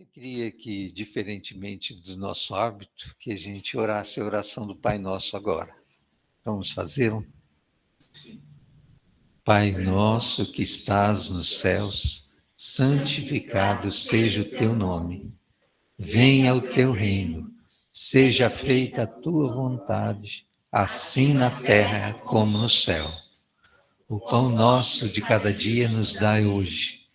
Eu queria que, diferentemente do nosso hábito, que a gente orasse a oração do Pai Nosso agora. Vamos fazê-lo? Pai nosso que estás nos céus, santificado seja o teu nome. Venha o teu reino, seja feita a tua vontade, assim na terra como no céu. O pão nosso de cada dia nos dai hoje.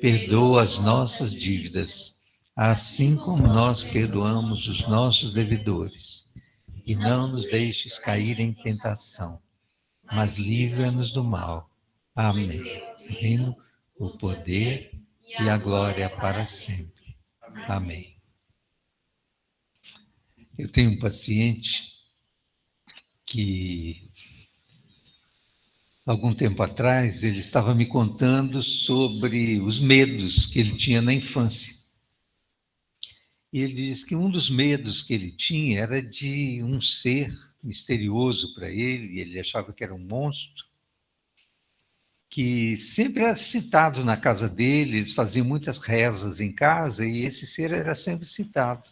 Perdoa as nossas dívidas, assim como nós perdoamos os nossos devedores. E não nos deixes cair em tentação, mas livra-nos do mal. Amém. O reino, o poder e a glória para sempre. Amém. Eu tenho um paciente que, algum tempo atrás, ele estava me contando sobre os medos que ele tinha na infância. E ele disse que um dos medos que ele tinha era de um ser misterioso para ele achava que era um monstro, que sempre era citado na casa dele, eles faziam muitas rezas em casa e esse ser era sempre citado.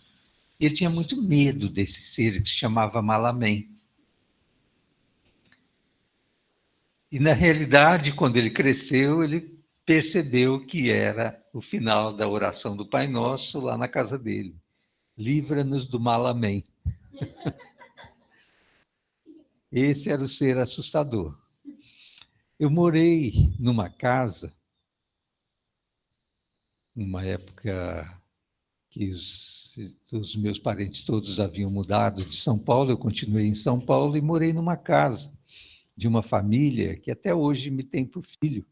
Ele tinha muito medo desse ser que se chamava Malamém. E, na realidade, quando ele cresceu, ele percebeu que era o final da oração do Pai Nosso lá na casa dele. Livra-nos do Malamém. Esse era o ser assustador. Eu morei numa casa, numa época que os meus parentes todos haviam mudado de São Paulo, eu continuei em São Paulo e morei numa casa de uma família que até hoje me tem por filho.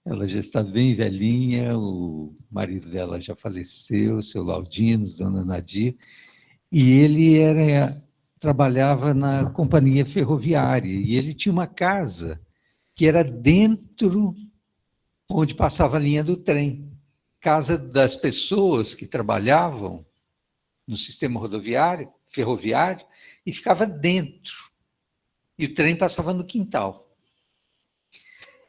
Ela já está bem velhinha, o marido dela já faleceu, seu Laudino, dona Nadir, e ele trabalhava na companhia ferroviária, e ele tinha uma casa que era dentro onde passava a linha do trem. Casa das pessoas que trabalhavam no sistema rodoviário, ferroviário, e ficava dentro. E o trem passava no quintal.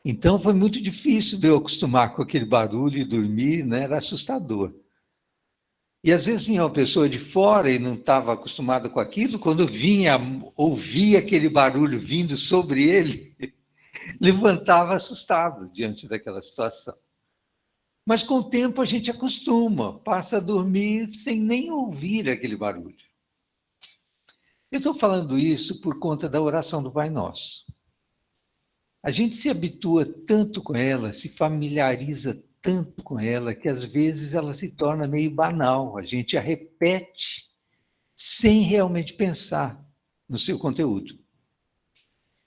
Então, foi muito difícil de eu acostumar com aquele barulho e dormir, né? Era assustador. E, às vezes, vinha uma pessoa de fora e não estava acostumada com aquilo, quando vinha, ouvia aquele barulho vindo sobre ele, levantava assustado diante daquela situação. Mas, com o tempo, a gente acostuma, passa a dormir sem nem ouvir aquele barulho. Eu estou falando isso por conta da oração do Pai Nosso. A gente se habitua tanto com ela, se familiariza tanto com ela, que às vezes ela se torna meio banal. A gente a repete sem realmente pensar no seu conteúdo.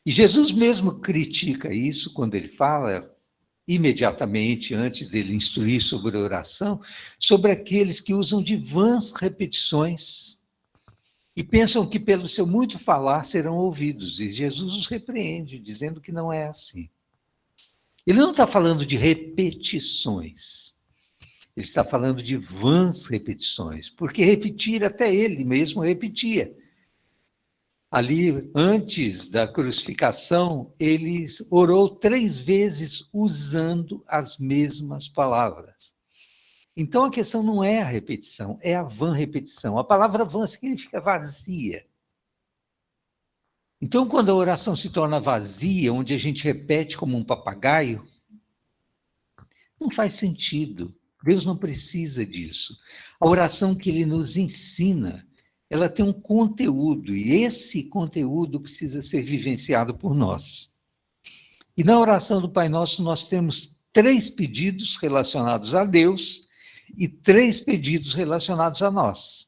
E Jesus mesmo critica isso quando ele fala, imediatamente antes dele instruir sobre a oração, sobre aqueles que usam de vãs repetições e pensam que pelo seu muito falar serão ouvidos. E Jesus os repreende, dizendo que não é assim. Ele não está falando de repetições, ele está falando de vãs repetições, porque repetir até ele mesmo repetia. Ali, antes da crucificação, ele orou 3 vezes usando as mesmas palavras. Então, a questão não é a repetição, é a vã repetição. A palavra vã significa vazia. Então, quando a oração se torna vazia, onde a gente repete como um papagaio, não faz sentido. Deus não precisa disso. A oração que ele nos ensina, ela tem um conteúdo, e esse conteúdo precisa ser vivenciado por nós. E na oração do Pai Nosso, nós temos 3 pedidos relacionados a Deus e 3 pedidos relacionados a nós.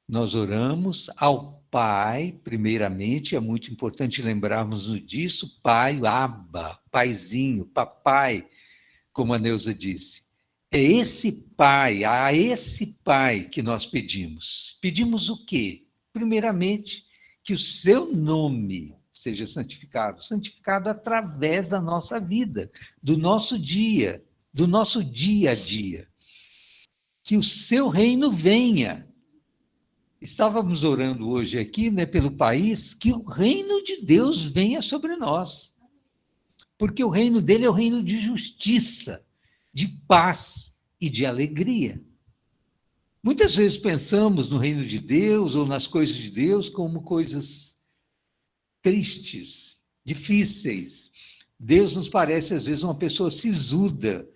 Nós oramos ao Pai, primeiramente, é muito importante lembrarmos disso, Pai, Abba, Paizinho, Papai, como a Neuza disse. É a esse Pai que nós pedimos. Pedimos o quê? Primeiramente, que o seu nome seja santificado, santificado através da nossa vida, do nosso dia a dia. Que o seu reino venha. Estávamos orando hoje aqui, né, pelo país, que o reino de Deus venha sobre nós. Porque o reino dele é o reino de justiça. de paz e de alegria. Muitas vezes pensamos no reino de Deus ou nas coisas de Deus como coisas tristes, difíceis. Deus nos parece, às vezes, uma pessoa sisuda.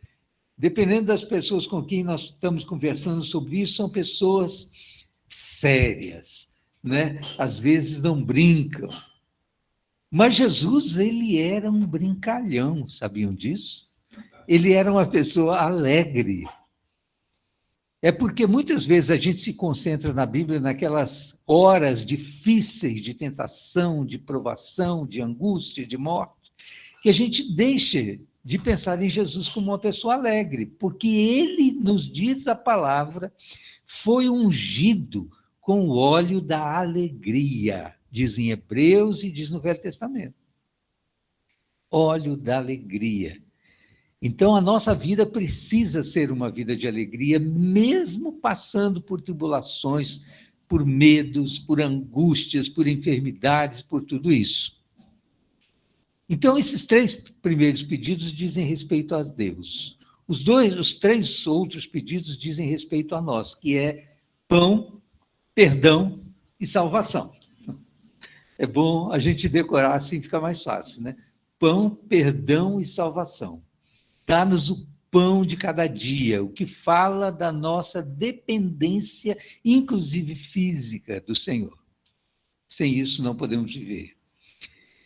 Dependendo das pessoas com quem nós estamos conversando sobre isso, são pessoas sérias, né? Às vezes não brincam. Mas Jesus, ele era um brincalhão, sabiam disso? Ele era uma pessoa alegre. É porque muitas vezes a gente se concentra na Bíblia naquelas horas difíceis de tentação, de provação, de angústia, de morte, que a gente deixa de pensar em Jesus como uma pessoa alegre, porque ele, nos diz a palavra, foi ungido com o óleo da alegria, diz em Hebreus e diz no Velho Testamento. Óleo da alegria. Então, a nossa vida precisa ser uma vida de alegria, mesmo passando por tribulações, por medos, por angústias, por enfermidades, por tudo isso. Então, esses 3 primeiros pedidos dizem respeito a Deus. Os 3 outros pedidos dizem respeito a nós, que é pão, perdão e salvação. É bom a gente decorar assim, fica mais fácil, né? Pão, perdão e salvação. Dá-nos o pão de cada dia, o que fala da nossa dependência, inclusive física, do Senhor. Sem isso não podemos viver.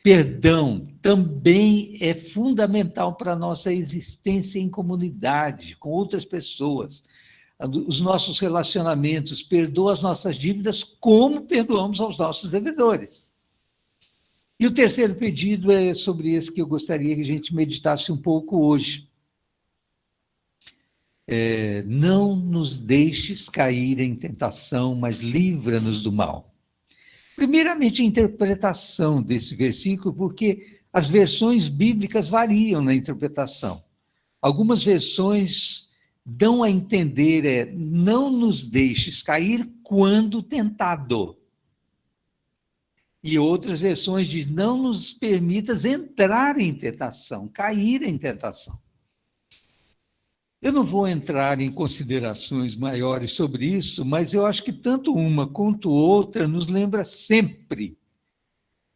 Perdão também é fundamental para a nossa existência em comunidade, com outras pessoas. Os nossos relacionamentos, perdoa as nossas dívidas como perdoamos aos nossos devedores. E o terceiro pedido é sobre esse que eu gostaria que a gente meditasse um pouco hoje. Não nos deixes cair em tentação, mas livra-nos do mal. Primeiramente, a interpretação desse versículo, porque as versões bíblicas variam na interpretação. Algumas versões dão a entender, não nos deixes cair quando tentado. E outras versões dizem, não nos permitas entrar em tentação, cair em tentação. Eu não vou entrar em considerações maiores sobre isso, mas eu acho que tanto uma quanto outra nos lembra sempre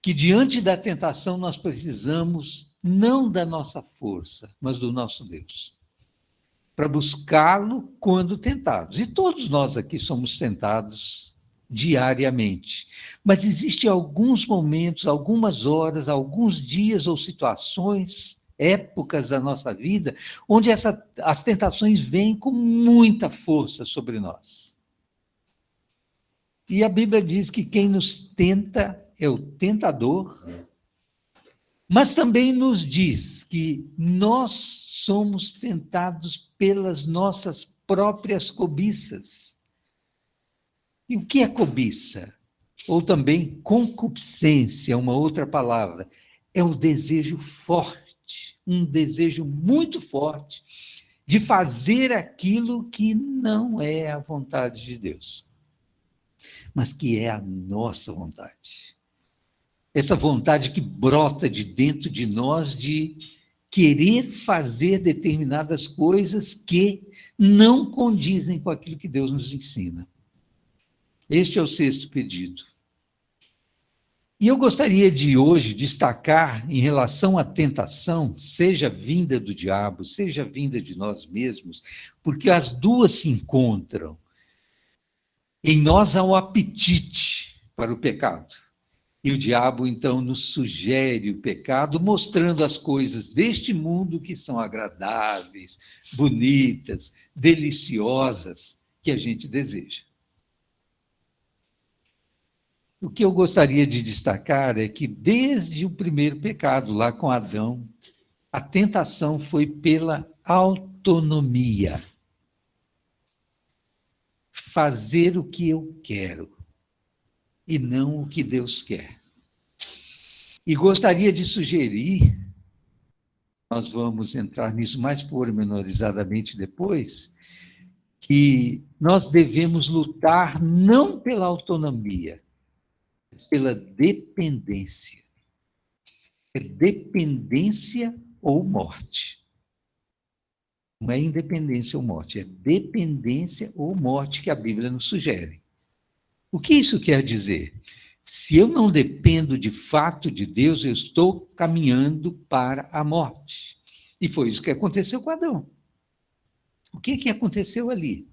que diante da tentação nós precisamos não da nossa força, mas do nosso Deus, para buscá-lo quando tentados. E todos nós aqui somos tentados diariamente. Mas existem alguns momentos, algumas horas, alguns dias ou situações, épocas da nossa vida, onde as tentações vêm com muita força sobre nós. E a Bíblia diz que quem nos tenta é o tentador, mas também nos diz que nós somos tentados pelas nossas próprias cobiças. E o que é cobiça? Ou também concupiscência, uma outra palavra. É o desejo forte, um desejo muito forte de fazer aquilo que não é a vontade de Deus, mas que é a nossa vontade. Essa vontade que brota de dentro de nós de querer fazer determinadas coisas que não condizem com aquilo que Deus nos ensina. Este é o 6º pedido. E eu gostaria de hoje destacar em relação à tentação, seja vinda do diabo, seja vinda de nós mesmos, porque as duas se encontram. Em nós há o apetite para o pecado. E o diabo, então, nos sugere o pecado, mostrando as coisas deste mundo que são agradáveis, bonitas, deliciosas, que a gente deseja. O que eu gostaria de destacar é que, desde o primeiro pecado, lá com Adão, a tentação foi pela autonomia. Fazer o que eu quero e não o que Deus quer. E gostaria de sugerir, nós vamos entrar nisso mais pormenorizadamente depois, que nós devemos lutar não pela autonomia, mas pela dependência. É dependência ou morte. Não é independência ou morte, é dependência ou morte que a Bíblia nos sugere. O que isso quer dizer? Se eu não dependo de fato de Deus, eu estou caminhando para a morte. E foi isso que aconteceu com Adão. O que aconteceu ali?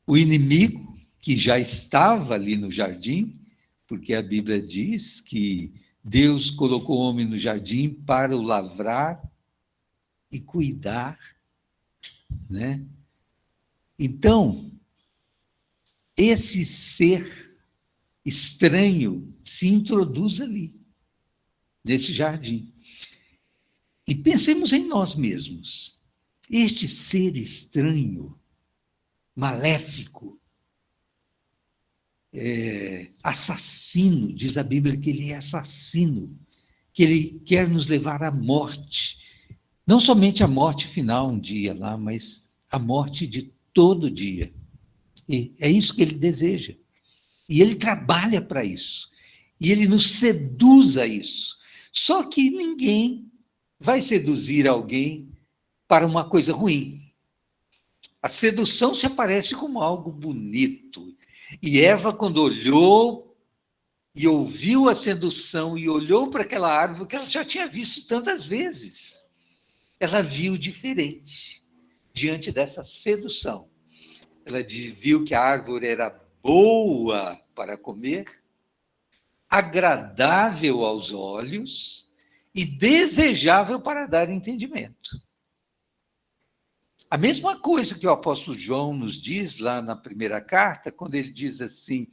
O inimigo, que já estava ali no jardim, porque a Bíblia diz que Deus colocou o homem no jardim para o lavrar e cuidar, né? Então, esse ser estranho se introduz ali, nesse jardim. E pensemos em nós mesmos. Este ser estranho, maléfico, assassino, diz a Bíblia que ele é assassino, que ele quer nos levar à morte. Não somente a morte final um dia lá, mas a morte de todo dia. E é isso que ele deseja. E ele trabalha para isso. E ele nos seduz a isso. Só que ninguém vai seduzir alguém para uma coisa ruim. A sedução se aparece como algo bonito. E Eva, quando olhou e ouviu a sedução e olhou para aquela árvore que ela já tinha visto tantas vezes, ela viu diferente diante dessa sedução. Ela viu que a árvore era boa para comer, agradável aos olhos e desejável para dar entendimento. A mesma coisa que o apóstolo João nos diz lá na primeira carta, quando ele diz assim: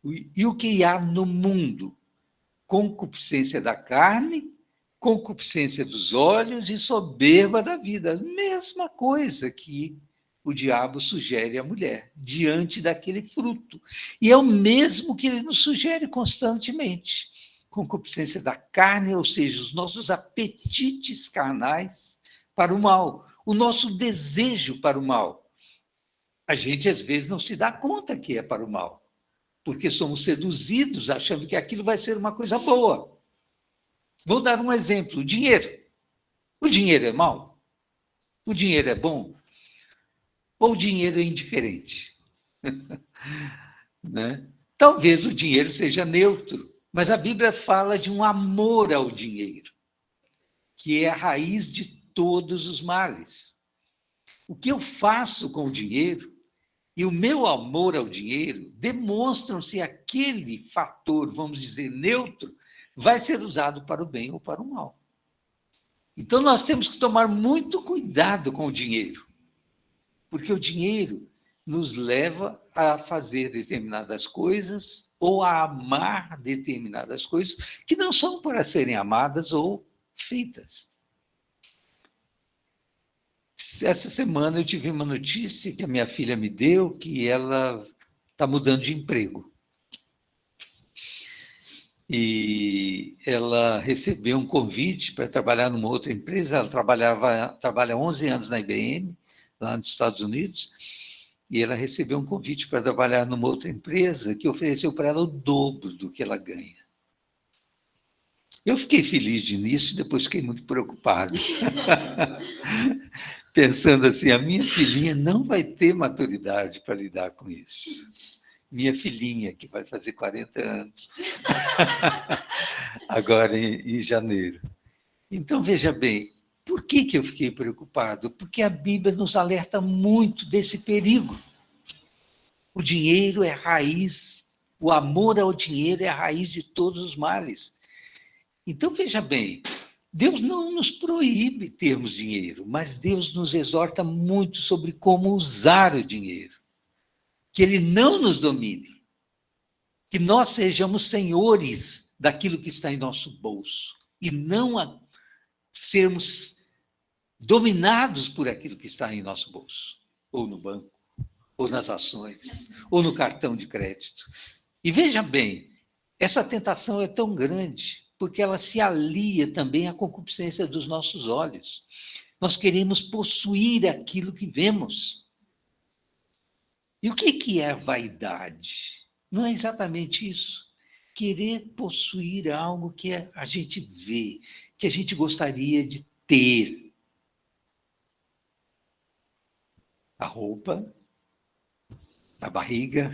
e o que há no mundo? Concupiscência da carne, concupiscência dos olhos e soberba da vida. Mesma coisa que o diabo sugere à mulher, diante daquele fruto. E é o mesmo que ele nos sugere constantemente. Concupiscência da carne, ou seja, os nossos apetites carnais para o mal, o nosso desejo para o mal. A gente, às vezes, não se dá conta que é para o mal, porque somos seduzidos achando que aquilo vai ser uma coisa boa. Vou dar um exemplo: o dinheiro. O dinheiro é mau? O dinheiro é bom? Ou o dinheiro é indiferente? Né? Talvez o dinheiro seja neutro, mas a Bíblia fala de um amor ao dinheiro, que é a raiz de todos os males. O que eu faço com o dinheiro e o meu amor ao dinheiro demonstram se aquele fator, vamos dizer, neutro, vai ser usado para o bem ou para o mal. Então, nós temos que tomar muito cuidado com o dinheiro, porque o dinheiro nos leva a fazer determinadas coisas ou a amar determinadas coisas que não são para serem amadas ou feitas. Essa semana eu tive uma notícia que a minha filha me deu, que ela está mudando de emprego. E ela recebeu um convite para trabalhar numa outra empresa. Ela trabalha 11 anos na IBM, lá nos Estados Unidos, e ela recebeu um convite para trabalhar numa outra empresa que ofereceu para ela o dobro do que ela ganha. Eu fiquei feliz de início, depois fiquei muito preocupado. Pensando assim, a minha filhinha não vai ter maturidade para lidar com isso. Minha filhinha, que vai fazer 40 anos, agora em janeiro. Então, veja bem, por que eu fiquei preocupado? Porque a Bíblia nos alerta muito desse perigo. O dinheiro é a raiz, o amor ao dinheiro é a raiz de todos os males. Então, veja bem, Deus não nos proíbe termos dinheiro, mas Deus nos exorta muito sobre como usar o dinheiro. Que ele não nos domine, que nós sejamos senhores daquilo que está em nosso bolso e não sermos dominados por aquilo que está em nosso bolso, ou no banco, ou nas ações, ou no cartão de crédito. E veja bem, essa tentação é tão grande porque ela se alia também à concupiscência dos nossos olhos. Nós queremos possuir aquilo que vemos. E o que é vaidade? Não é exatamente isso. Querer possuir algo que a gente vê, que a gente gostaria de ter. a roupa, a barriga,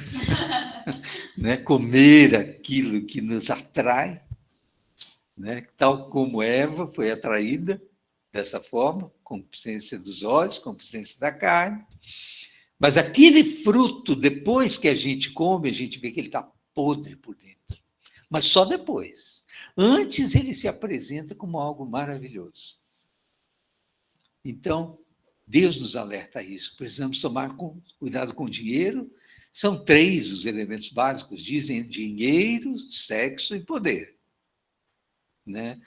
né? Comer aquilo que nos atrai, né? Tal como Eva foi atraída dessa forma, concupiscência dos olhos, concupiscência da carne. Mas aquele fruto, depois que a gente come, a gente vê que ele está podre por dentro. Mas só depois. Antes ele se apresenta como algo maravilhoso. Então, Deus nos alerta a isso. Precisamos tomar cuidado com o dinheiro. São 3 os elementos básicos. Dizem dinheiro, sexo e poder. Né?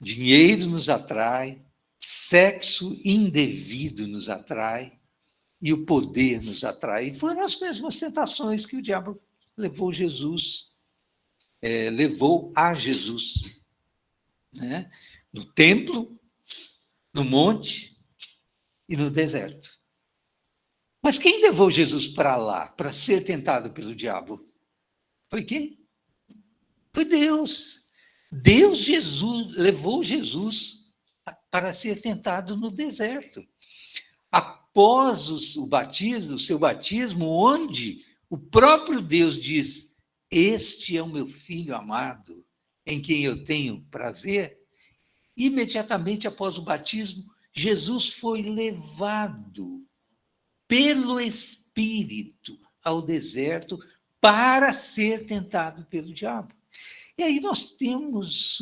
Dinheiro nos atrai, sexo indevido nos atrai, e o poder nos atrai. E foram as mesmas tentações que o diabo levou a Jesus. Né? No templo, no monte e no deserto. Mas quem levou Jesus para lá, para ser tentado pelo diabo? Foi quem? Foi Deus. Deus levou Jesus para ser tentado no deserto. Após o batismo, o seu batismo, onde o próprio Deus diz: este é o meu filho amado, em quem eu tenho prazer, imediatamente após o batismo, Jesus foi levado pelo Espírito ao deserto para ser tentado pelo diabo. E aí nós temos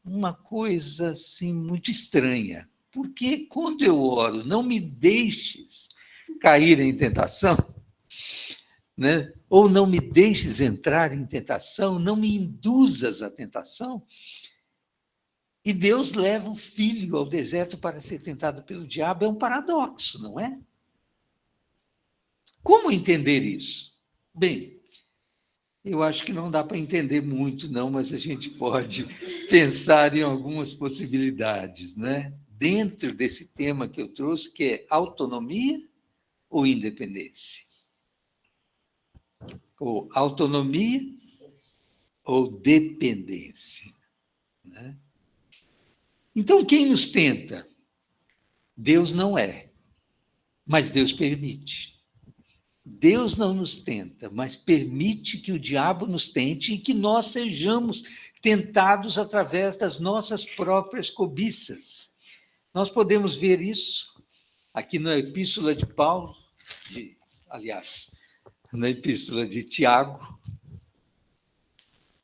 uma coisa assim muito estranha, porque quando eu oro, não me deixes cair em tentação, né? Ou não me deixes entrar em tentação, não me induzas à tentação, e Deus leva o filho ao deserto para ser tentado pelo diabo, é um paradoxo, não é? Como entender isso? Bem, eu acho que não dá para entender muito, não, mas a gente pode pensar em algumas possibilidades, né? Dentro desse tema que eu trouxe, que é autonomia ou independência? Ou autonomia ou dependência? Né? Então, quem nos tenta? Deus não é, mas Deus permite. Deus não nos tenta, mas permite que o diabo nos tente e que nós sejamos tentados através das nossas próprias cobiças. Nós podemos ver isso aqui na Epístola de Paulo, aliás, na Epístola de Tiago,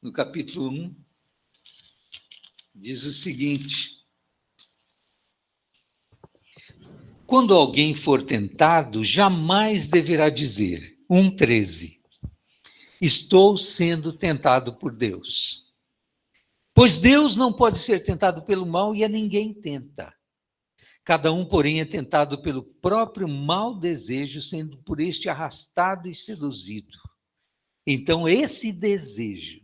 no capítulo 1, diz o seguinte: quando alguém for tentado, jamais deverá dizer, 1,13, estou sendo tentado por Deus. Pois Deus não pode ser tentado pelo mal e a ninguém tenta. Cada um, porém, é tentado pelo próprio mau desejo, sendo por este arrastado e seduzido. Então, esse desejo,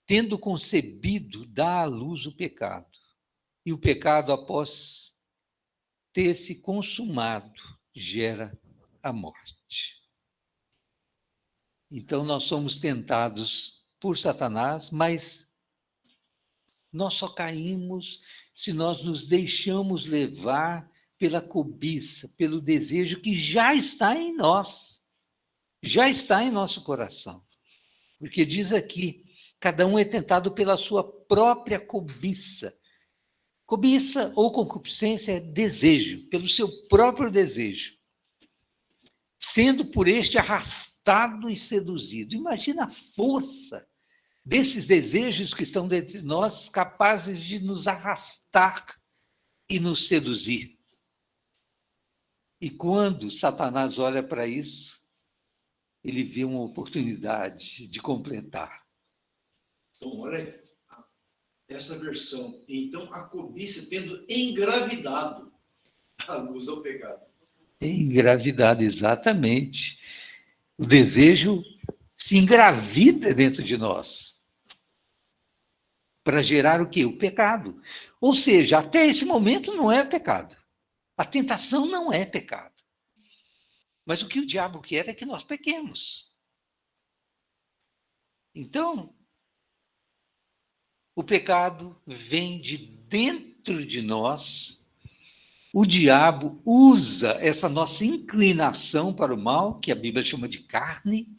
tendo concebido, dá à luz o pecado. E o pecado, após ter se consumado, gera a morte. Então, nós somos tentados por Satanás, mas nós só caímos se nós nos deixamos levar pela cobiça, pelo desejo que já está em nós, já está em nosso coração. Porque diz aqui, cada um é tentado pela sua própria cobiça. Cobiça ou concupiscência é desejo, pelo seu próprio desejo. Sendo por este arrastado e seduzido. Imagina a força desses desejos que estão dentro de nós, capazes de nos arrastar e nos seduzir. E quando Satanás olha para isso, ele vê uma oportunidade de completar. Então, olha aí, essa versão. Então, a cobiça tendo engravidado a luz ao pecado. Engravidado, exatamente. O desejo se engravida dentro de nós para gerar o quê? O pecado. Ou seja, até esse momento não é pecado. A tentação não é pecado. Mas o que o diabo quer é que nós pequemos. Então, o pecado vem de dentro de nós, o diabo usa essa nossa inclinação para o mal, que a Bíblia chama de carne,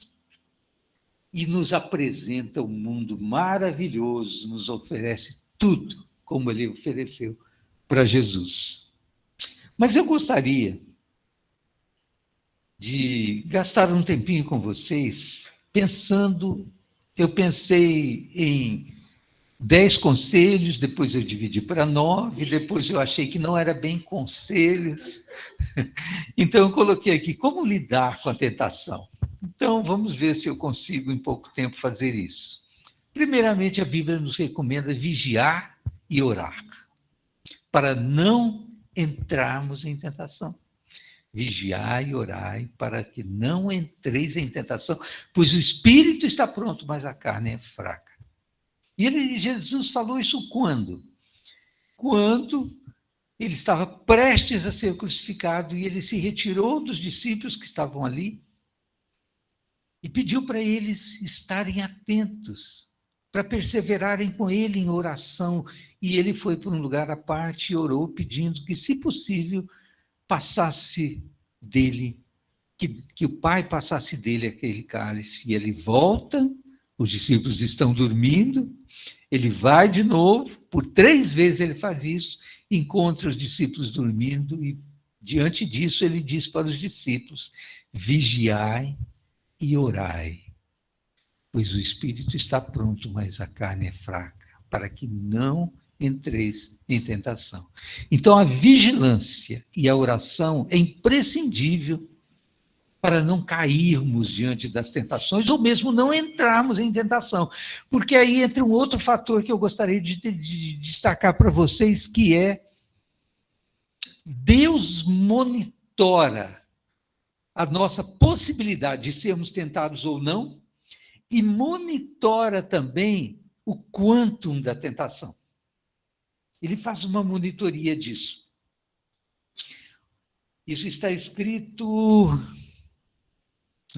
e nos apresenta um mundo maravilhoso, nos oferece tudo, como ele ofereceu para Jesus. Mas eu gostaria de gastar um tempinho com vocês, eu pensei em 10 conselhos, depois eu dividi para 9, depois eu achei que não era bem conselhos. Então eu coloquei aqui como lidar com a tentação. Então vamos ver se eu consigo em pouco tempo fazer isso. Primeiramente, a Bíblia nos recomenda vigiar e orar, para não entrarmos em tentação. Vigiai e orai para que não entreis em tentação, pois o espírito está pronto, mas a carne é fraca. E Jesus falou isso quando? Quando ele estava prestes a ser crucificado e ele se retirou dos discípulos que estavam ali e pediu para eles estarem atentos, para perseverarem com ele em oração. E ele foi para um lugar à parte e orou, pedindo que, se possível, passasse dele, que o Pai passasse dele aquele cálice. E ele volta, os discípulos estão dormindo, ele vai de novo, por 3 vezes ele faz isso, encontra os discípulos dormindo e, diante disso, ele diz para os discípulos: vigiai e orai, pois o espírito está pronto, mas a carne é fraca, para que não entreis em tentação. Então, a vigilância e a oração é imprescindível para não cairmos diante das tentações, ou mesmo não entrarmos em tentação. Porque aí entra um outro fator que eu gostaria de destacar para vocês, que é Deus monitora a nossa possibilidade de sermos tentados ou não, e monitora também o quantum da tentação. Ele faz uma monitoria disso. Isso está escrito...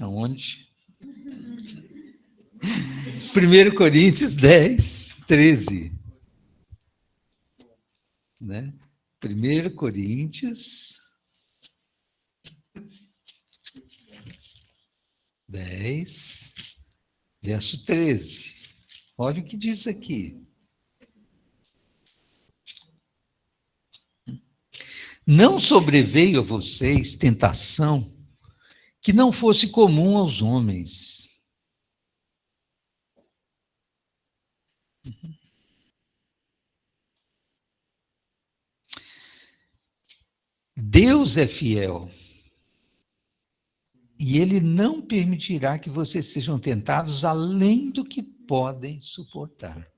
Aonde? 1 Coríntios 10, 13. Né? 1 Coríntios 10, verso 13. Olha o que diz aqui. Não sobreveio a vocês tentação que não fosse comum aos homens. Deus é fiel e Ele não permitirá que vocês sejam tentados além do que podem suportar.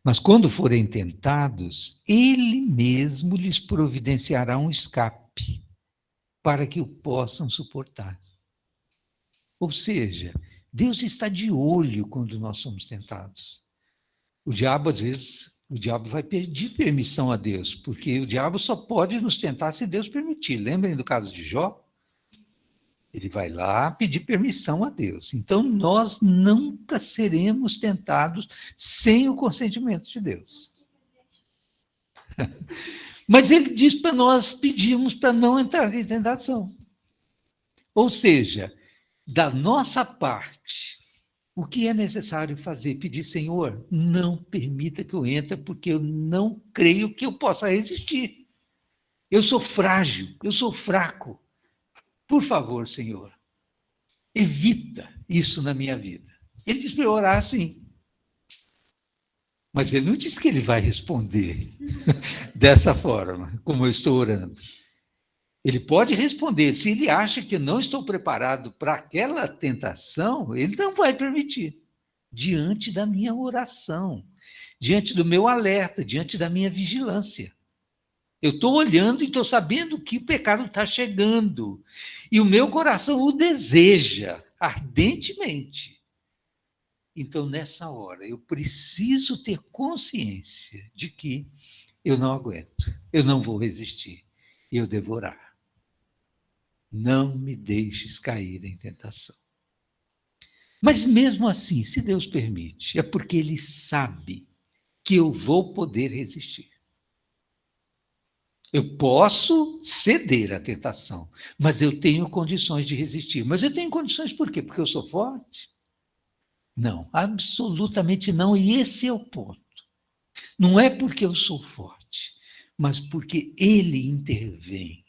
Mas quando forem tentados, Ele mesmo lhes providenciará um escape para que o possam suportar. Ou seja, Deus está de olho quando nós somos tentados. O diabo, às vezes, vai pedir permissão a Deus, porque o diabo só pode nos tentar se Deus permitir. Lembrem do caso de Jó? Ele vai lá pedir permissão a Deus. Então, nós nunca seremos tentados sem o consentimento de Deus. Mas ele diz para nós pedirmos para não entrar em tentação. Ou seja, da nossa parte, o que é necessário fazer? Pedir: Senhor, não permita que eu entre, porque eu não creio que eu possa resistir. Eu sou frágil, eu sou fraco. Por favor, Senhor, evita isso na minha vida. Ele diz para eu orar assim. Mas ele não diz que ele vai responder dessa forma, como eu estou orando. Ele pode responder. Se ele acha que eu não estou preparado para aquela tentação, ele não vai permitir. Diante da minha oração, diante do meu alerta, diante da minha vigilância. Eu estou olhando e estou sabendo que o pecado está chegando. E o meu coração o deseja ardentemente. Então, nessa hora, eu preciso ter consciência de que eu não aguento, eu não vou resistir, e eu devorar. Não me deixes cair em tentação. Mas mesmo assim, se Deus permite, é porque Ele sabe que eu vou poder resistir. Eu posso ceder à tentação, mas eu tenho condições de resistir. Mas eu tenho condições por quê? Porque eu sou forte? Não, absolutamente não. E esse é o ponto. Não é porque eu sou forte, mas porque ele intervém.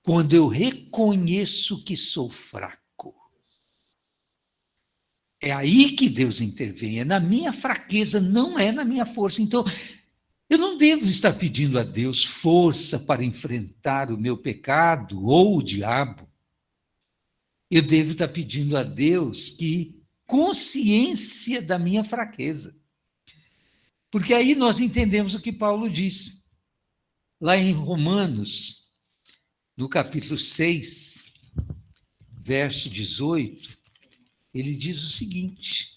Quando eu reconheço que sou fraco, é aí que Deus intervém, é na minha fraqueza, não é na minha força. Então, eu não devo estar pedindo a Deus força para enfrentar o meu pecado ou o diabo. Eu devo estar pedindo a Deus que consciência da minha fraqueza. Porque aí nós entendemos o que Paulo disse. Lá em Romanos, no capítulo 6, verso 18, ele diz o seguinte,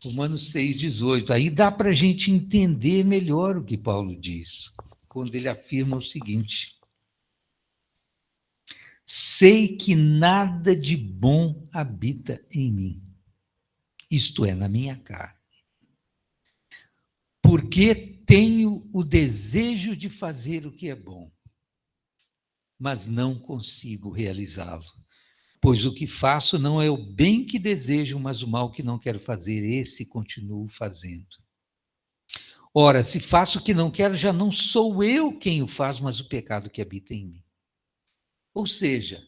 Romanos 6, 18, aí dá para a gente entender melhor o que Paulo diz, quando ele afirma o seguinte, sei que nada de bom habita em mim, isto é, na minha carne, porque tenho o desejo de fazer o que é bom, mas não consigo realizá-lo. Pois o que faço não é o bem que desejo, mas o mal que não quero fazer, esse continuo fazendo. Ora, se faço o que não quero, já não sou eu quem o faz, mas o pecado que habita em mim. Ou seja,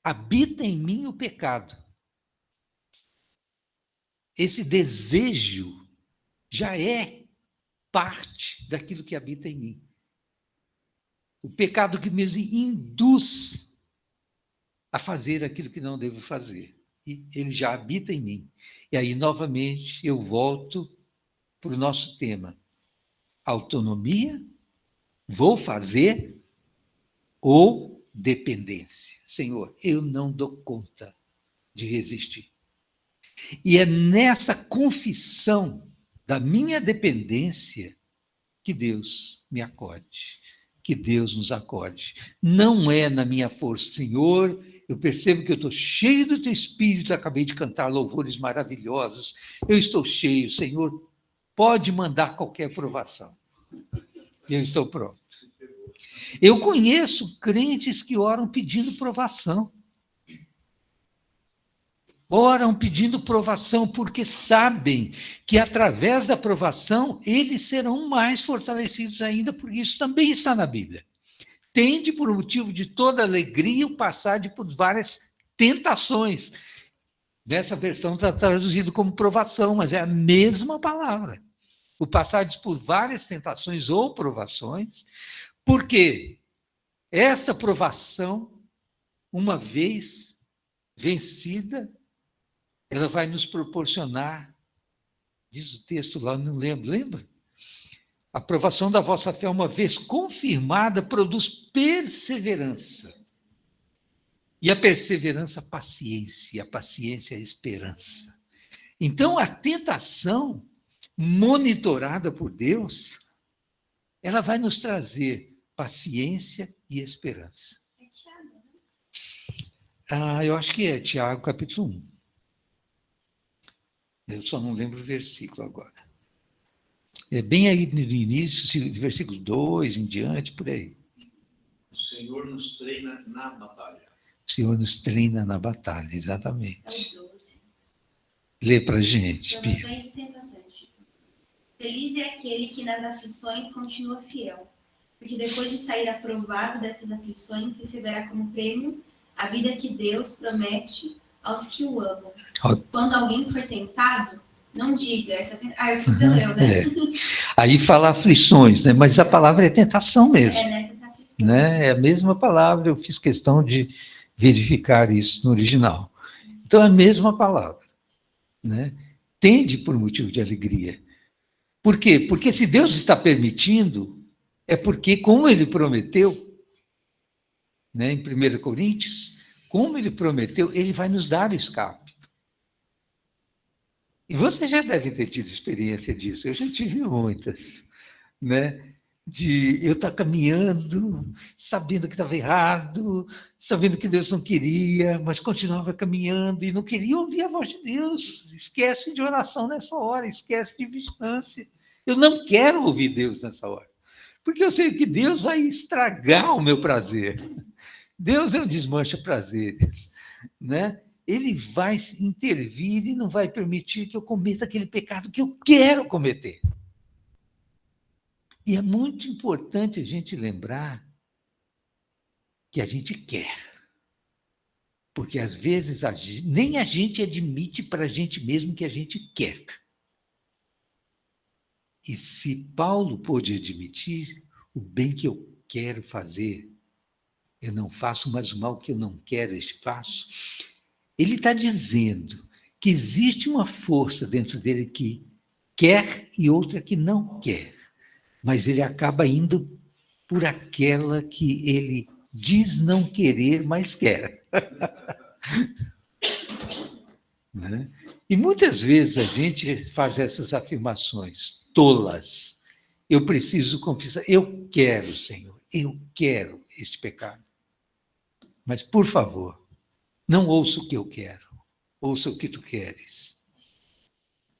habita em mim o pecado. Esse desejo já é parte daquilo que habita em mim. O pecado que me induz a fazer aquilo que não devo fazer. E ele já habita em mim. E aí, novamente, eu volto para o nosso tema. Autonomia, vou fazer, ou dependência. Senhor, eu não dou conta de resistir. E é nessa confissão da minha dependência que Deus me acode, que Deus nos acode. Não é na minha força, Senhor, eu percebo que eu estou cheio do teu Espírito, acabei de cantar louvores maravilhosos, eu estou cheio, Senhor, pode mandar qualquer provação. Eu estou pronto. Eu conheço crentes que oram pedindo provação. Oram pedindo provação porque sabem que através da provação eles serão mais fortalecidos ainda, porque isso também está na Bíblia. Tende por motivo de toda alegria o passar por várias tentações. Nessa versão está traduzido como provação, mas é a mesma palavra. O passar por várias tentações ou provações, porque essa provação, uma vez vencida, ela vai nos proporcionar, diz o texto lá, não lembro, lembra? A aprovação da vossa fé, uma vez confirmada, produz perseverança. E a perseverança, paciência, a paciência, a esperança. Então, a tentação, monitorada por Deus, ela vai nos trazer paciência e esperança. É Tiago, né? Eu acho que é Tiago, capítulo 1. Eu só não lembro o versículo agora. É bem aí no início, versículo 2 em diante, por aí. O Senhor nos treina na batalha. O Senhor nos treina na batalha, exatamente. É o 12. Lê para a gente, Pia. Provações e tentações. Feliz é aquele que nas aflições continua fiel, porque depois de sair aprovado dessas aflições, receberá como prêmio a vida que Deus promete aos que o amam. Quando alguém for tentado, não diga essa eu fiz leu, né? É. Aí fala aflições, né? Mas a palavra é tentação mesmo. É nessa aflição. Né? É a mesma palavra, eu fiz questão de verificar isso no original. Então, é a mesma palavra. Né? Tende por motivo de alegria. Por quê? Porque se Deus está permitindo, é porque, como ele prometeu, né, em 1 Coríntios, como ele prometeu, ele vai nos dar o escape. E você já deve ter tido experiência disso, eu já tive muitas, né? De eu estar caminhando, sabendo que estava errado, sabendo que Deus não queria, mas continuava caminhando e não queria ouvir a voz de Deus. Esquece de oração nessa hora, esquece de vigilância. Eu não quero ouvir Deus nessa hora, porque eu sei que Deus vai estragar o meu prazer. Deus é um desmancha-prazeres, né? Ele vai intervir e não vai permitir que eu cometa aquele pecado que eu quero cometer. E é muito importante a gente lembrar que a gente quer. Porque, às vezes, nem a gente admite para a gente mesmo que a gente quer. E se Paulo pôde admitir o bem que eu quero fazer, eu não faço, mas o mal que eu não quero, eu faço, ele está dizendo que existe uma força dentro dele que quer e outra que não quer. Mas ele acaba indo por aquela que ele diz não querer, mas quer. Né? E muitas vezes a gente faz essas afirmações tolas. Eu preciso confessar, eu quero, Senhor, eu quero este pecado. Mas, por favor, não ouça o que eu quero, ouça o que tu queres.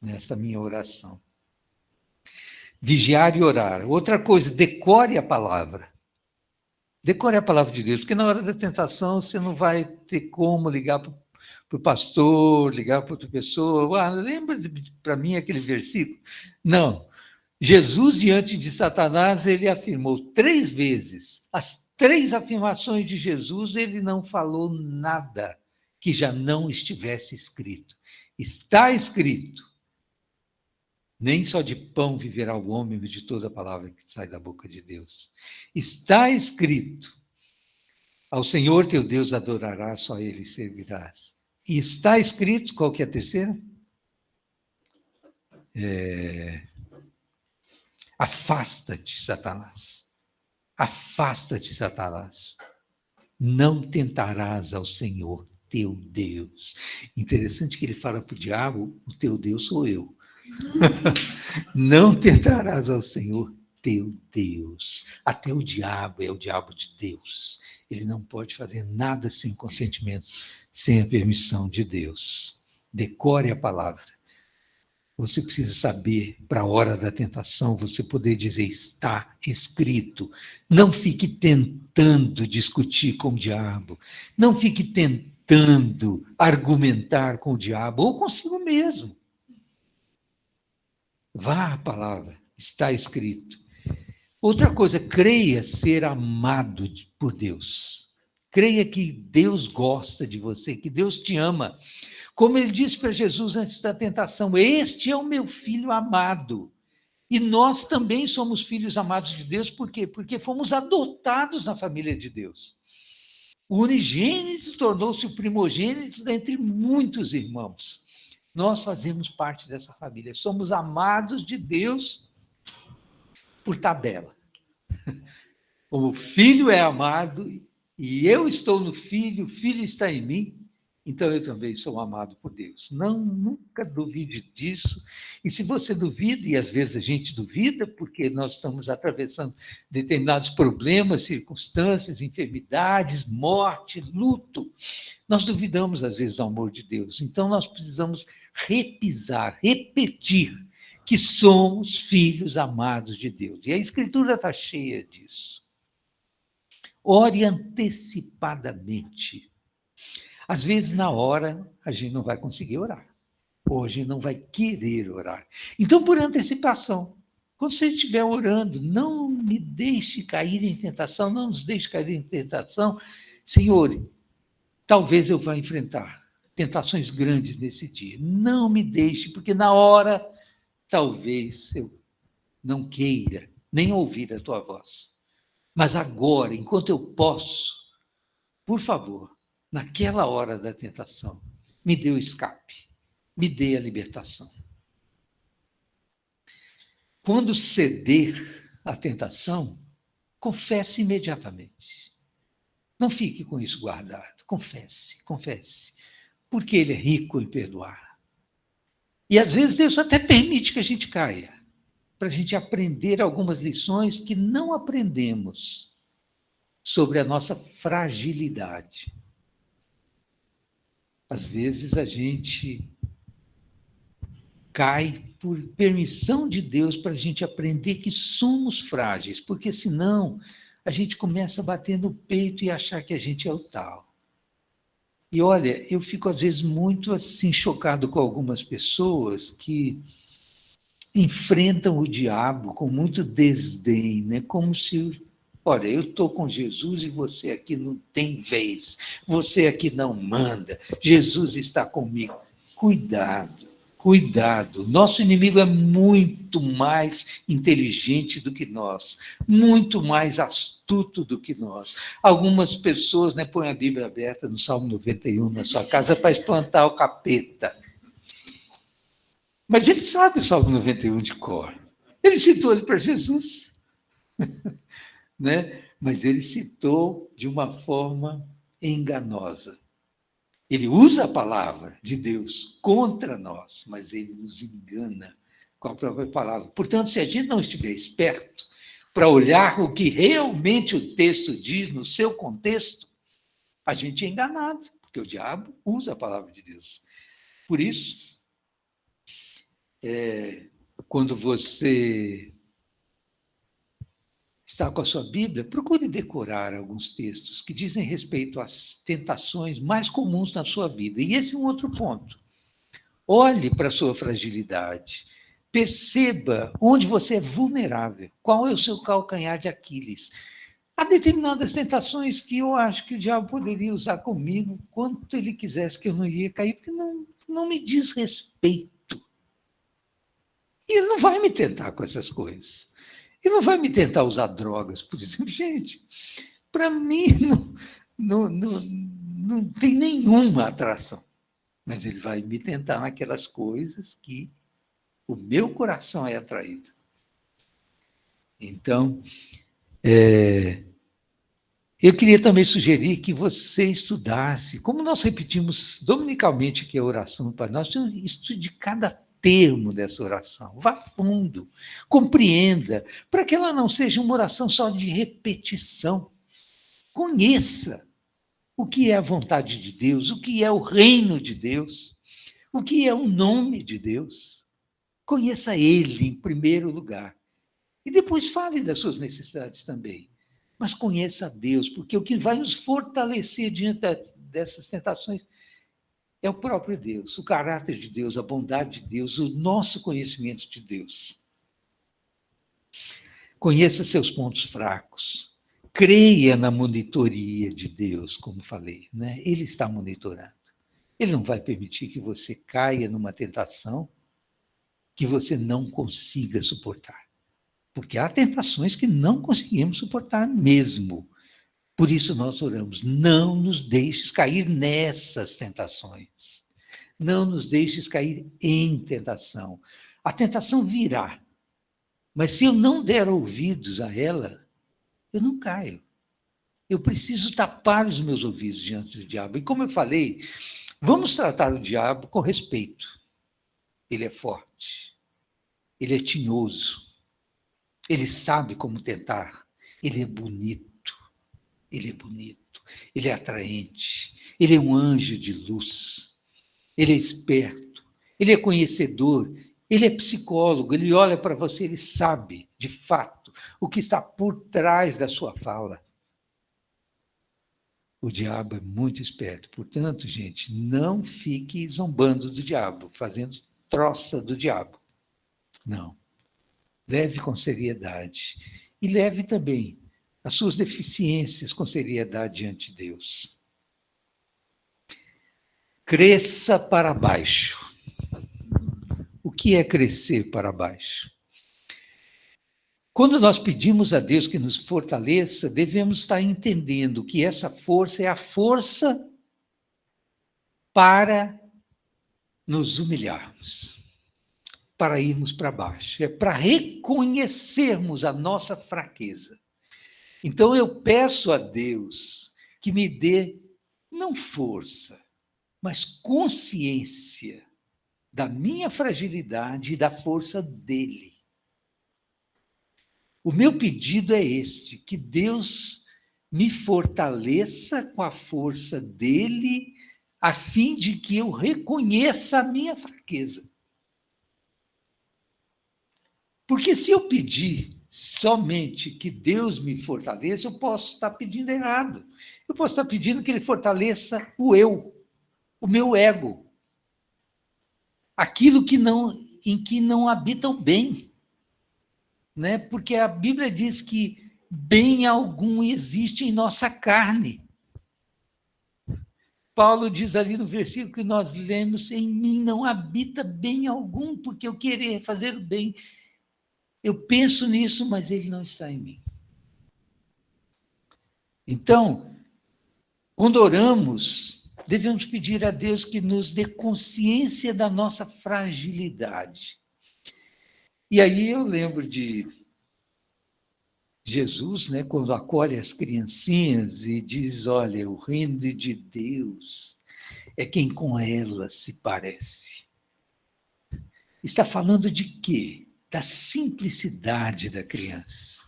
Nesta minha oração. Vigiar e orar. Outra coisa, decore a palavra. Decore a palavra de Deus, porque na hora da tentação você não vai ter como ligar para o pastor, ligar para outra pessoa. Lembra para mim aquele versículo? Não. Jesus, diante de Satanás, ele afirmou 3 vezes. As 3 afirmações de Jesus, ele não falou nada que já não estivesse escrito. Está escrito. Nem só de pão viverá o homem, mas de toda a palavra que sai da boca de Deus. Está escrito, ao Senhor teu Deus adorarás, só Ele servirás. E está escrito, qual que é a terceira? Afasta-te, Satanás. Afasta-te, Satanás. Não tentarás ao Senhor teu Deus. Interessante que ele fala para o diabo, o teu Deus sou eu. Não tentarás ao Senhor teu Deus. Até o diabo é o diabo de Deus. Ele não pode fazer nada sem consentimento, sem a permissão de Deus. Decore a palavra. Você precisa saber, para a hora da tentação, você poder dizer, está escrito. Não fique tentando discutir com o diabo. Não fique tentando argumentar com o diabo, ou consigo mesmo. Vá à palavra, está escrito. Outra coisa, creia ser amado por Deus. Creia que Deus gosta de você, que Deus te ama. Como ele disse para Jesus antes da tentação, este é o meu filho amado. E nós também somos filhos amados de Deus, por quê? Porque fomos adotados na família de Deus. O unigênito tornou-se o primogênito dentre muitos irmãos. Nós fazemos parte dessa família, somos amados de Deus por tabela. Como o filho é amado e eu estou no filho, o filho está em mim, então eu também sou amado por Deus. Nunca duvide disso. E se você duvida, e às vezes a gente duvida, porque nós estamos atravessando determinados problemas, circunstâncias, enfermidades, morte, luto, nós duvidamos às vezes do amor de Deus. Então nós precisamos repetir que somos filhos amados de Deus. E a Escritura está cheia disso. Ore antecipadamente. Às vezes, na hora, a gente não vai conseguir orar. Ou a gente não vai querer orar. Então, por antecipação, quando você estiver orando, não me deixe cair em tentação, não nos deixe cair em tentação. Senhor, talvez eu vá enfrentar tentações grandes nesse dia. Não me deixe, porque na hora, talvez eu não queira nem ouvir a tua voz. Mas agora, enquanto eu posso, por favor, naquela hora da tentação, me dê o escape, me dê a libertação. Quando ceder à tentação, confesse imediatamente. Não fique com isso guardado, confesse. Porque Ele é rico em perdoar. E às vezes Deus até permite que a gente caia, para a gente aprender algumas lições que não aprendemos sobre a nossa fragilidade. Às vezes a gente cai por permissão de Deus, para a gente aprender que somos frágeis, porque senão a gente começa a bater no peito e achar que a gente é o tal. E olha, eu fico às vezes muito assim chocado com algumas pessoas que enfrentam o diabo com muito desdém, né? Como se, olha, eu estou com Jesus e você aqui não tem vez, você aqui não manda, Jesus está comigo. Cuidado, cuidado. Nosso inimigo é muito mais inteligente do que nós, muito mais astuto do que nós. Algumas pessoas, né, põem a Bíblia aberta no Salmo 91 na sua casa para espantar o capeta. Mas ele sabe o Salmo 91 de cor. Ele citou ele para Jesus. Né? Mas ele citou de uma forma enganosa. Ele usa a palavra de Deus contra nós, mas ele nos engana com a própria palavra. Portanto, se a gente não estiver esperto para olhar o que realmente o texto diz no seu contexto, a gente é enganado, porque o diabo usa a palavra de Deus. Por isso, quando você está com a sua Bíblia, procure decorar alguns textos que dizem respeito às tentações mais comuns na sua vida. E esse é um outro ponto. Olhe para a sua fragilidade. Perceba onde você é vulnerável. Qual é o seu calcanhar de Aquiles. Há determinadas tentações que eu acho que o diabo poderia usar comigo quanto ele quisesse, que eu não ia cair, porque não me diz respeito. E ele não vai me tentar com essas coisas. Ele não vai me tentar usar drogas, por exemplo. Gente, para mim não tem nenhuma atração. Mas ele vai me tentar naquelas coisas que o meu coração é atraído. Então, eu queria também sugerir que você estudasse, como nós repetimos dominicalmente aqui a oração do Pai Nosso, estude cada termo dessa oração, vá fundo, compreenda, para que ela não seja uma oração só de repetição. Conheça o que é a vontade de Deus, o que é o reino de Deus, o que é o nome de Deus. Conheça Ele em primeiro lugar. E depois fale das suas necessidades também. Mas conheça a Deus, porque o que vai nos fortalecer diante dessas tentações é o próprio Deus, o caráter de Deus, a bondade de Deus, o nosso conhecimento de Deus. Conheça seus pontos fracos. Creia na monitoria de Deus, como falei, né? Ele está monitorando. Ele não vai permitir que você caia numa tentação que você não consiga suportar. Porque há tentações que não conseguimos suportar mesmo. Por isso nós oramos, não nos deixes cair nessas tentações. Não nos deixes cair em tentação. A tentação virá, mas se eu não der ouvidos a ela, eu não caio. Eu preciso tapar os meus ouvidos diante do diabo. E como eu falei, vamos tratar o diabo com respeito. Ele é forte, ele é tinhoso, ele sabe como tentar, ele é bonito. Ele é bonito, ele é atraente, ele é um anjo de luz, ele é esperto, ele é conhecedor, ele é psicólogo, ele olha para você, ele sabe, de fato, o que está por trás da sua fala. O diabo é muito esperto, portanto, gente, não fique zombando do diabo, fazendo troça do diabo. Não. Leve com seriedade. E leve também as suas deficiências com seriedade diante de Deus. Cresça para baixo. O que é crescer para baixo? Quando nós pedimos a Deus que nos fortaleça, devemos estar entendendo que essa força é a força para nos humilharmos, para irmos para baixo, é para reconhecermos a nossa fraqueza. Então eu peço a Deus que me dê, não força, mas consciência da minha fragilidade e da força dele. O meu pedido é este, que Deus me fortaleça com a força dele, a fim de que eu reconheça a minha fraqueza. Porque se eu pedir somente que Deus me fortaleça, eu posso estar pedindo errado. Eu posso estar pedindo que Ele fortaleça o eu, o meu ego, aquilo em que não habita o bem, né? Porque a Bíblia diz que bem algum existe em nossa carne. Paulo diz ali no versículo que nós lemos: em mim não habita bem algum, porque eu querer fazer o bem, eu penso nisso, mas ele não está em mim. Então, quando oramos, devemos pedir a Deus que nos dê consciência da nossa fragilidade. E aí eu lembro de Jesus, né, quando acolhe as criancinhas e diz: olha, o reino de Deus é quem com elas se parece. Está falando de quê? Da simplicidade da criança.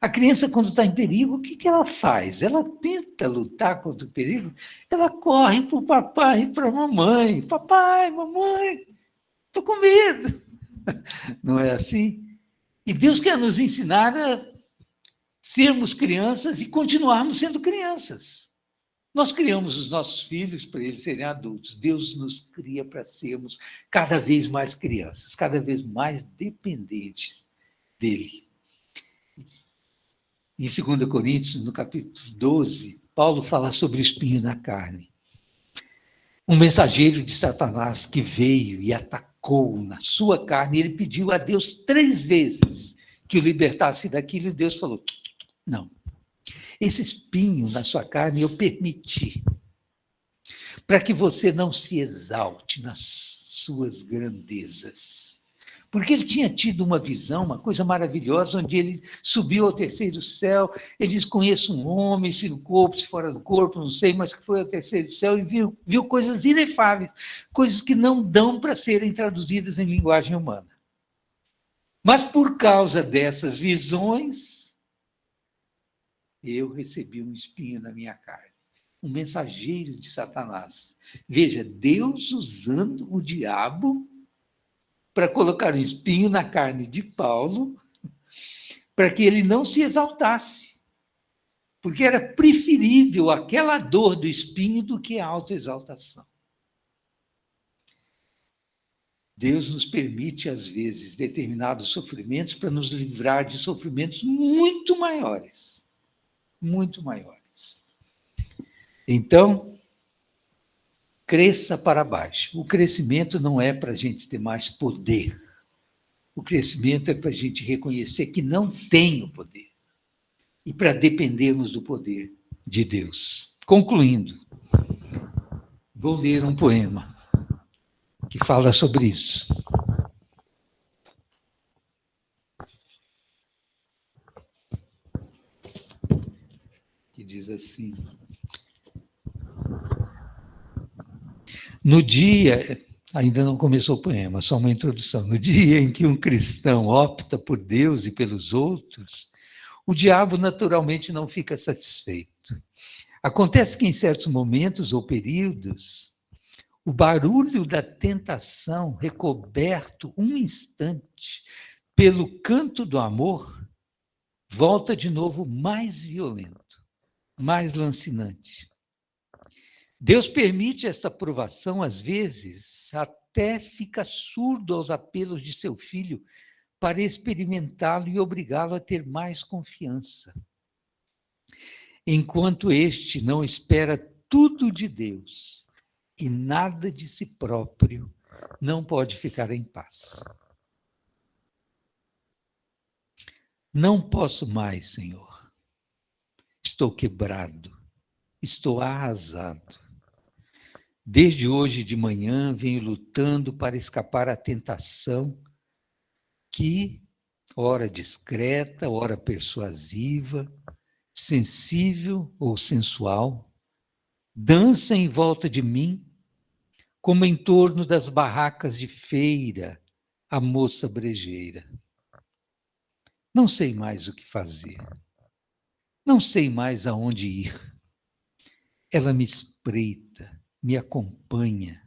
A criança, quando está em perigo, o que ela faz? Ela tenta lutar contra o perigo, ela corre para o papai e para a mamãe. Papai, mamãe, estou com medo. Não é assim? E Deus quer nos ensinar a sermos crianças e continuarmos sendo crianças. Nós criamos os nossos filhos para eles serem adultos. Deus nos cria para sermos cada vez mais crianças, cada vez mais dependentes dele. Em 2 Coríntios, no capítulo 12, Paulo fala sobre o espinho na carne. Um mensageiro de Satanás que veio e atacou na sua carne, ele pediu a Deus 3 vezes que o libertasse daquilo, e Deus falou: não. Esse espinho na sua carne eu permiti, para que você não se exalte nas suas grandezas. Porque ele tinha tido uma visão, uma coisa maravilhosa, onde ele subiu ao 3º céu, ele diz: conheço um homem, se no corpo, se fora do corpo, não sei, mas que foi ao 3º céu e viu coisas inefáveis, coisas que não dão para serem traduzidas em linguagem humana. Mas por causa dessas visões, eu recebi um espinho na minha carne, um mensageiro de Satanás. Veja, Deus usando o diabo para colocar um espinho na carne de Paulo, para que ele não se exaltasse, porque era preferível aquela dor do espinho do que a autoexaltação. Deus nos permite, às vezes, determinados sofrimentos para nos livrar de sofrimentos muito maiores. Muito maiores. Então, cresça para baixo. O crescimento não é para a gente ter mais poder. O crescimento é para a gente reconhecer que não tem o poder. E para dependermos do poder de Deus. Concluindo, vou ler um poema que fala sobre isso. Que diz assim: no dia, ainda não começou o poema, só uma introdução. No dia em que um cristão opta por Deus e pelos outros, o diabo naturalmente não fica satisfeito. Acontece que em certos momentos ou períodos, o barulho da tentação, recoberto um instante pelo canto do amor, volta de novo mais violento, mais lancinante. Deus permite esta provação, às vezes, até fica surdo aos apelos de seu filho para experimentá-lo e obrigá-lo a ter mais confiança. Enquanto este não espera tudo de Deus e nada de si próprio, não pode ficar em paz. Não posso mais, Senhor. Estou quebrado, estou arrasado. Desde hoje de manhã venho lutando para escapar à tentação que, ora discreta, ora persuasiva, sensível ou sensual, dança em volta de mim, como em torno das barracas de feira, a moça brejeira. Não sei mais o que fazer. Não sei mais aonde ir. Ela me espreita, me acompanha,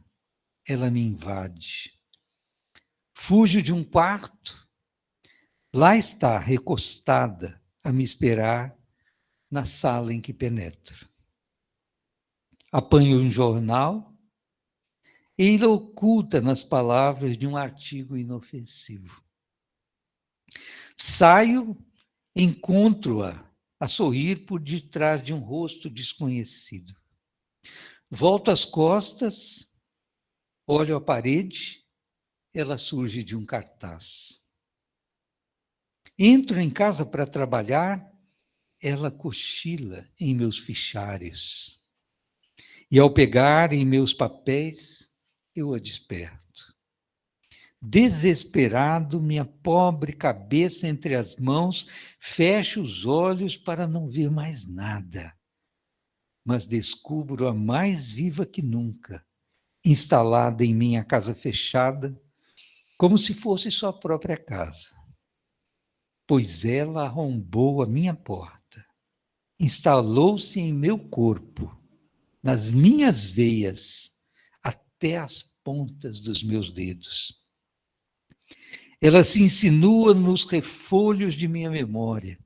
ela me invade. Fujo de um quarto, Lá está, recostada, a me esperar na sala em que penetro. Apanho um jornal e ele oculta nas palavras de um artigo inofensivo. Saio, encontro-a a sorrir por detrás de um rosto desconhecido. Volto as costas, olho a parede, ela surge de um cartaz. Entro em casa para trabalhar, ela cochila em meus fichários. E ao pegar em meus papéis, eu a desperto. Desesperado, minha pobre cabeça entre as mãos, fecho os olhos para não ver mais nada. Mas descubro-a mais viva que nunca, instalada em minha casa fechada, como se fosse sua própria casa. Pois ela arrombou a minha porta, instalou-se em meu corpo, nas minhas veias, até as pontas dos meus dedos. Ela se insinua nos refolhos de minha memória,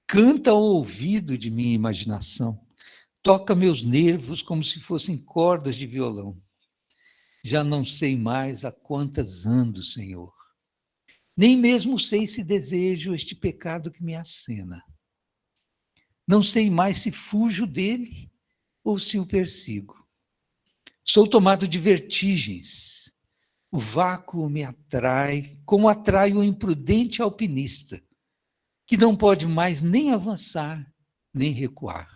canta ao ouvido de minha imaginação, toca meus nervos como se fossem cordas de violão. Já não sei mais a quantas ando, Senhor. Nem mesmo sei se desejo este pecado que me acena. Não sei mais se fujo dele ou se o persigo. Sou tomado de vertigens. O vácuo me atrai, como atrai o imprudente alpinista, que não pode mais nem avançar, nem recuar.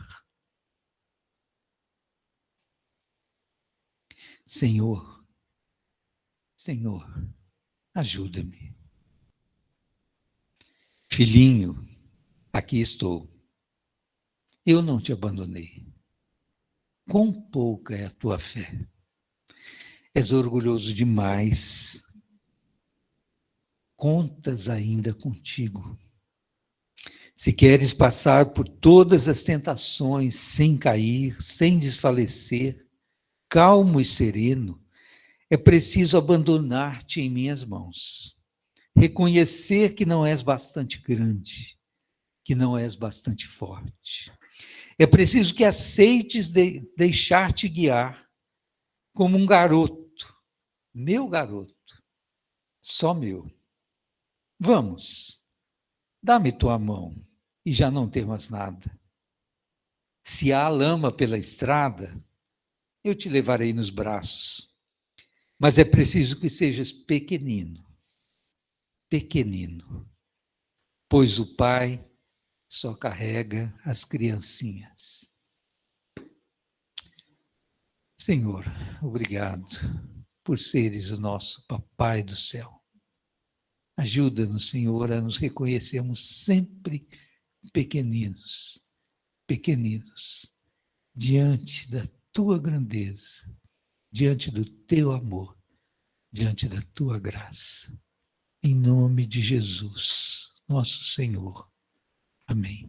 Senhor, Senhor, ajuda-me. Filhinho, aqui estou. Eu não te abandonei. Quão pouca é a tua fé. És orgulhoso demais. Contas ainda contigo. Se queres passar por todas as tentações sem cair, sem desfalecer, calmo e sereno, é preciso abandonar-te em minhas mãos. Reconhecer que não és bastante grande, que não és bastante forte. É preciso que aceites deixar-te guiar como um garoto, meu garoto, só meu. Vamos, dá-me tua mão e já não temas nada. Se há lama pela estrada, eu te levarei nos braços. Mas é preciso que sejas pequenino, pequenino, pois o Pai só carrega as criancinhas. Senhor, obrigado por seres o nosso Papai do céu. Ajuda-nos, Senhor, a nos reconhecermos sempre pequeninos, pequeninos, diante da tua grandeza, diante do teu amor, diante da tua graça. Em nome de Jesus, nosso Senhor. Amém.